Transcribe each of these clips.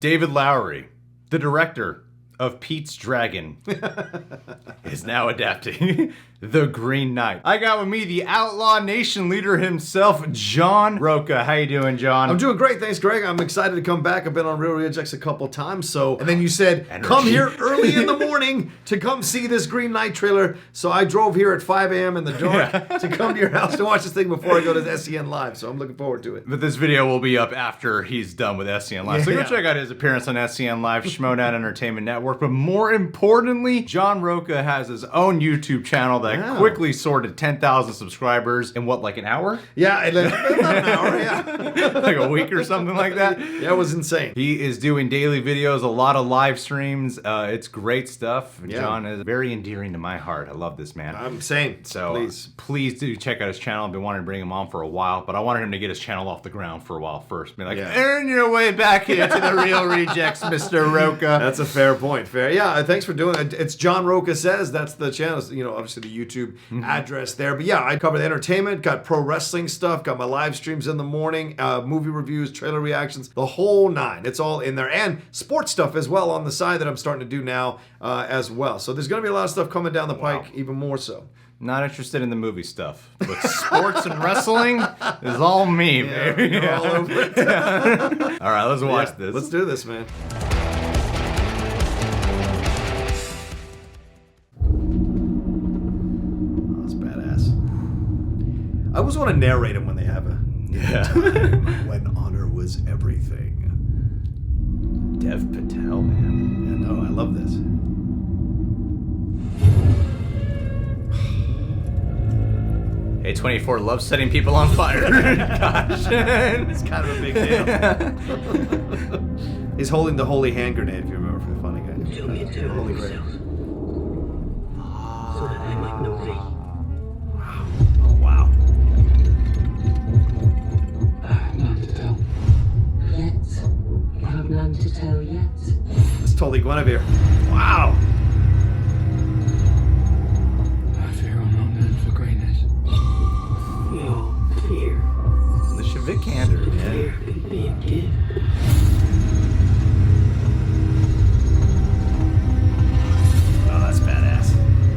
David Lowery, the director of Pete's Dragon, is now adapting The Green Knight. I got with me the Outlaw Nation leader himself, John Rocha. How you doing, John? I'm doing great, thanks, Greg. I'm excited to come back. I've been on Real Rejects a couple times, and then you said, come here early in the morning to come see this Green Knight trailer. So I drove here at 5 a.m. in the dark to come to your house to watch this thing before I go to SEN Live. So I'm looking forward to it. But this video will be up after he's done with SEN Live. So go check out his appearance on SEN Live, Schmodown Entertainment Network. But more importantly, John Rocha has his own YouTube channel that quickly sorted 10,000 subscribers in what, like an hour? Yeah, about an hour, yeah. Like a week or something like that? Yeah, it was insane. He is doing daily videos, a lot of live streams. It's great stuff. Yeah. John is very endearing to my heart. I love this man. I'm same. So please do check out his channel. I've been wanting to bring him on for a while, but I wanted him to get his channel off the ground for a while first. Be like, earn your way back here to the Real Rejects, Mr. Rocha. That's a fair point. Fair. Yeah, thanks for doing it. It's John Rocha Says. That's the channel. You know, obviously the YouTube address there. But yeah, I cover the entertainment, got pro wrestling stuff, got my live streams in the morning, movie reviews, trailer reactions, the whole nine. It's all in there. And sports stuff as well on the side that I'm starting to do now as well. So there's going to be a lot of stuff coming down the pike, even more so. Not interested in the movie stuff, but sports and wrestling is all me, baby. All over it. All right, let's watch this. Let's do this, man. I always want to narrate them when they have a... when honor was everything. Dev Patel, man. Yeah, no, I love this. A24 loves setting people on fire. Gosh. It's kind of a big deal. He's holding the holy hand grenade, if you remember from the Funny Guy. Tell me to holy grail. So that I might know thee. None to tell yet. It's totally Guinevere. Wow. I fear I'm not meant for greatness. No fear. Alicia Vikander, Fear can be a gift. Oh, that's badass.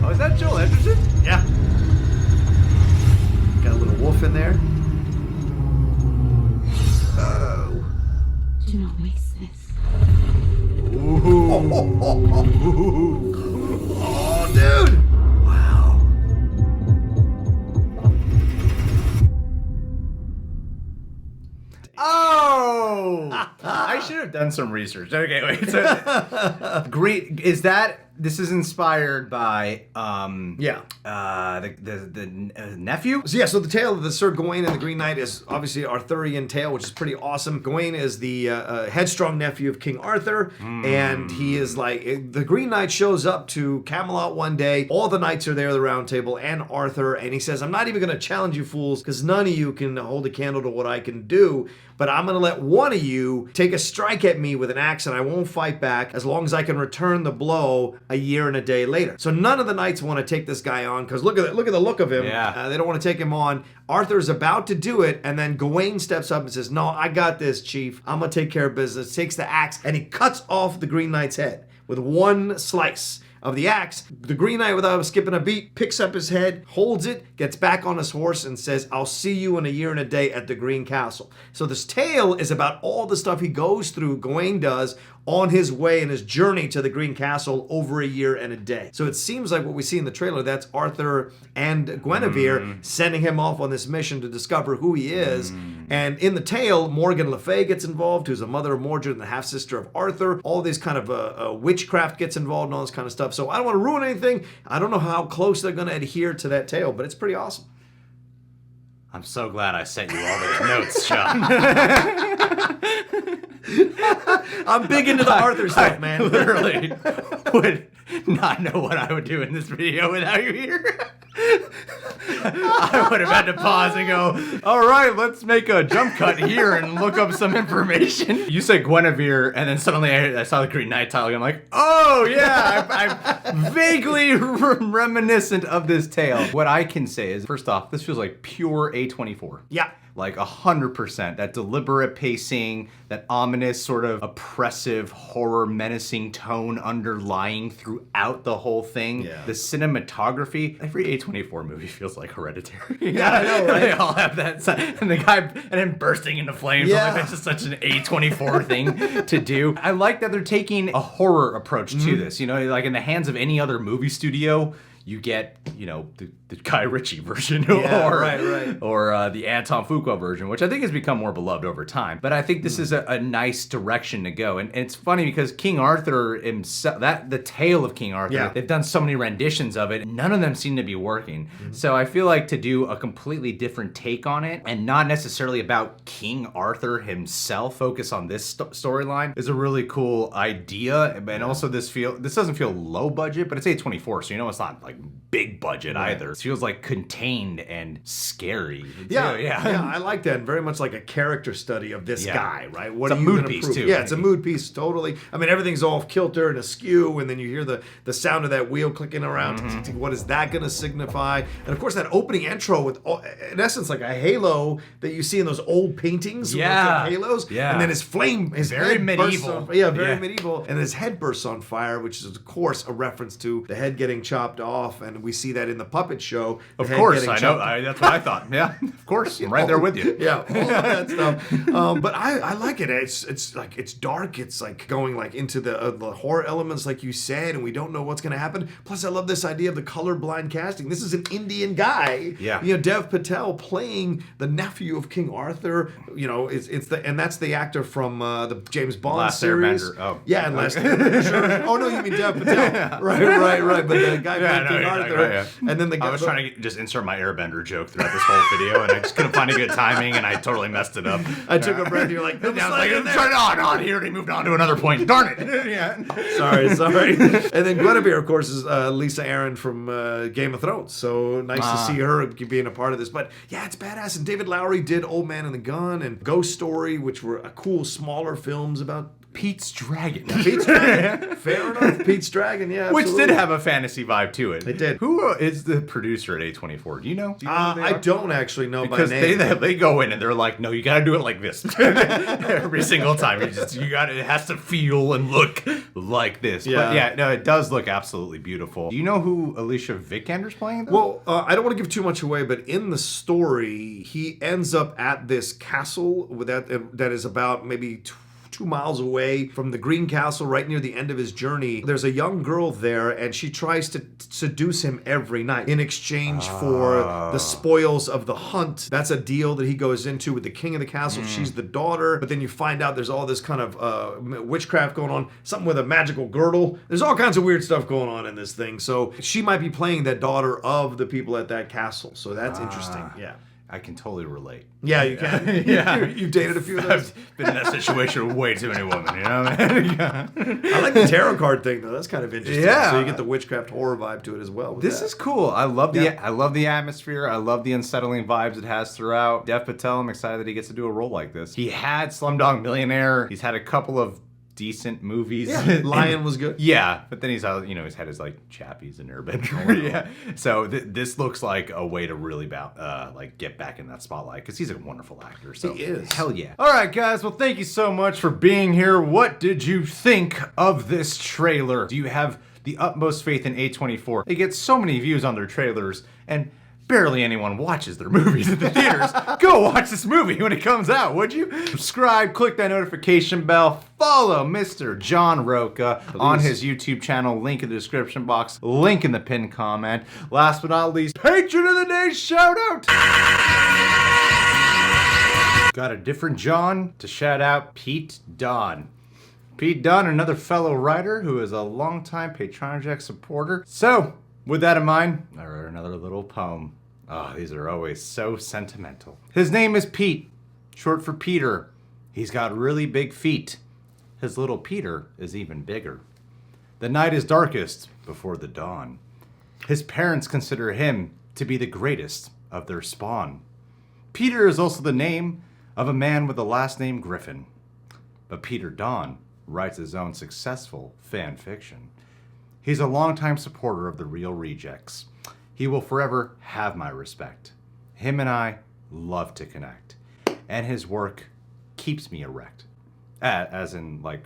Oh, is that Joel Edgerton? Yeah. Got a little wolf in there. Oh. Do not waste this. Ooh. Oh, dude! Wow. Oh! I should have done some research. Okay, wait. So, great. This is inspired by the nephew? So the tale of the Sir Gawain and the Green Knight is obviously Arthurian tale, which is pretty awesome. Gawain is the headstrong nephew of King Arthur, and he is like, the Green Knight shows up to Camelot one day, all the knights are there, the round table, and Arthur, and he says, I'm not even going to challenge you fools, because none of you can hold a candle to what I can do, but I'm going to let one of you take a strike at me with an axe, and I won't fight back as long as I can return the blow a year and a day later. So none of the knights want to take this guy on, because look at the look of him. Yeah. They don't want to take him on. Arthur's about to do it, and then Gawain steps up and says, no, I got this, chief. I'm going to take care of business. Takes the axe, and he cuts off the Green Knight's head with one slice of the axe. The Green Knight, without skipping a beat, picks up his head, holds it, gets back on his horse, and says, I'll see you in a year and a day at the Green Castle. So this tale is about all the stuff he goes through, Gawain does, on his way and his journey to the Green Castle over a year and a day. So it seems like what we see in the trailer, that's Arthur and Guinevere sending him off on this mission to discover who he is. And in the tale, Morgan Le Fay gets involved, who's a mother of Mordred and the half-sister of Arthur. All these kind of witchcraft gets involved and all this kind of stuff. So I don't want to ruin anything. I don't know how close they're going to adhere to that tale, but it's pretty awesome. I'm so glad I sent you all those notes, Sean. I'm big into the Arthur stuff, man. Literally would not know what I would do in this video without you here. I would have had to pause and go, all right, let's make a jump cut here and look up some information. You said Guinevere, and then suddenly I saw the Green Knight title, and I'm like, oh yeah, I'm vaguely reminiscent of this tale. What I can say is, first off, this feels like pure A24. Yeah. like 100%. That deliberate pacing, that ominous sort of oppressive, horror, menacing tone underlying throughout the whole thing. Yeah. The cinematography. Every A24 movie feels like Hereditary. Yeah, I know, right? They all have that. And the guy, and then bursting into flames. Yeah. Like, that's just such an A24 thing to do. I like that they're taking a horror approach to this. You know, like in the hands of any other movie studio, you get, you know, the Guy Ritchie version or the Anton Fuqua version, which I think has become more beloved over time. But I think this is a nice direction to go. And it's funny because King Arthur himself, the tale of King Arthur, they've done so many renditions of it. None of them seem to be working. So I feel like to do a completely different take on it and not necessarily about King Arthur himself, focus on this storyline is a really cool idea. And also this doesn't feel low budget, but it's A24, so you know it's not like big budget either. It feels like contained and scary. I like that. And very much like a character study of this guy, right? What it's a mood piece too. Yeah, it's a mood piece, totally. I mean, everything's off kilter and askew, and then you hear the sound of that wheel clicking around. What is that going to signify? And of course, that opening intro with, in essence, like a halo that you see in those old paintings. Yeah. With halos. Yeah. And then his very head medieval. Very medieval. And his head bursts on fire, which is, of course, a reference to the head getting chopped off. And we see that in the puppet show. Of course, I know. That's what I thought. Yeah, of course. I'm right there with you. Yeah, all of that stuff. But I like it. It's like, it's dark. It's like going like into the horror elements, like you said, and we don't know what's going to happen. Plus, I love this idea of the colorblind casting. This is an Indian guy. Yeah. You know, Dev Patel playing the nephew of King Arthur. You know, and that's the actor from the James Bond Last series. Airbender. Oh. Yeah, and Last Airbender. Sure. Oh no, you mean Dev Patel? Right. But the guy playing King Arthur, and then the guy. I was trying to just insert my Airbender joke throughout this whole video, and I just couldn't find a good timing, and I totally messed it up. I took a breath. You're like, I was like, on here, and he moved on to another point. Darn it! Yeah. Sorry. And then Guinevere, of course, is Lisa Aaron from Game of Thrones. So nice to see her being a part of this. But yeah, it's badass. And David Lowery did Old Man and the Gun and Ghost Story, which were cool, smaller films about Pete's Dragon. Pete's Dragon. Fair enough. Pete's Dragon, yeah. Which absolutely. did have a fantasy vibe to it. It did. Who is the producer at A24? Do you know? I don't actually know because by name. they go in and they're like, no, you got to do it like this every single time. It has to feel and look like this. Yeah. But yeah, no, it does look absolutely beautiful. Do you know who Alicia Vikander's playing? Though? Well, I don't want to give too much away, but in the story, he ends up at this castle that is about maybe 2 miles away from the Green Castle, right near the end of his journey. There's a young girl there, and she tries to seduce him every night in exchange for the spoils of the hunt. That's a deal that he goes into with the king of the castle. She's the daughter, but then you find out there's all this kind of witchcraft going on, something with a magical girdle. There's all kinds of weird stuff going on in this thing. So she might be playing that daughter of the people at that castle. So that's interesting. Yeah. I can totally relate. Yeah, you can. Yeah. You've dated a few of those. I've been in that situation with way too many women, you know what I mean? I like the tarot card thing though. That's kind of interesting. Yeah. So you get the witchcraft horror vibe to it as well. This is cool. I love the atmosphere. I love the unsettling vibes it has throughout. Dev Patel, I'm excited that he gets to do a role like this. He had Slumdog Millionaire. He's had a couple of decent movies. Yeah, Lion was good. Yeah, but then he's had his like Chappies and Airbender. Yeah, so this looks like a way to really get back in that spotlight because he's a wonderful actor. So he is. Hell yeah! All right, guys. Well, thank you so much for being here. What did you think of this trailer? Do you have the utmost faith in A24? They get so many views on their trailers and barely anyone watches their movies at the theaters. Go watch this movie when it comes out, would you? Subscribe, click that notification bell, follow Mr. John Rocha on his YouTube channel, link in the description box, link in the pinned comment. Last but not least, Patron of the Day shout out! Got a different John to shout out, Pete Dunn. Pete Dunn, another fellow writer who is a longtime Patronjack supporter. So, with that in mind, I wrote another little poem. Oh, these are always so sentimental. His name is Pete, short for Peter. He's got really big feet. His little Peter is even bigger. The night is darkest before the dawn. His parents consider him to be the greatest of their spawn. Peter is also the name of a man with the last name Griffin. But Peter Don writes his own successful fan fiction. He's a longtime supporter of the Real Rejects. He will forever have my respect. Him and I love to connect. and his work keeps me erect. As in, like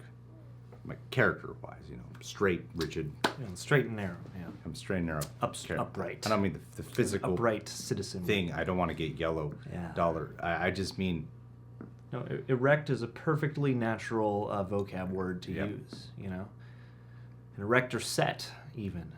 character-wise, straight, rigid. Yeah, straight and narrow. Yeah. I'm straight and narrow. Upright. I don't mean the physical upright citizen thing. I don't want to get yellow dollar. I just mean... No, erect is a perfectly natural vocab word to use, An erect or set, even.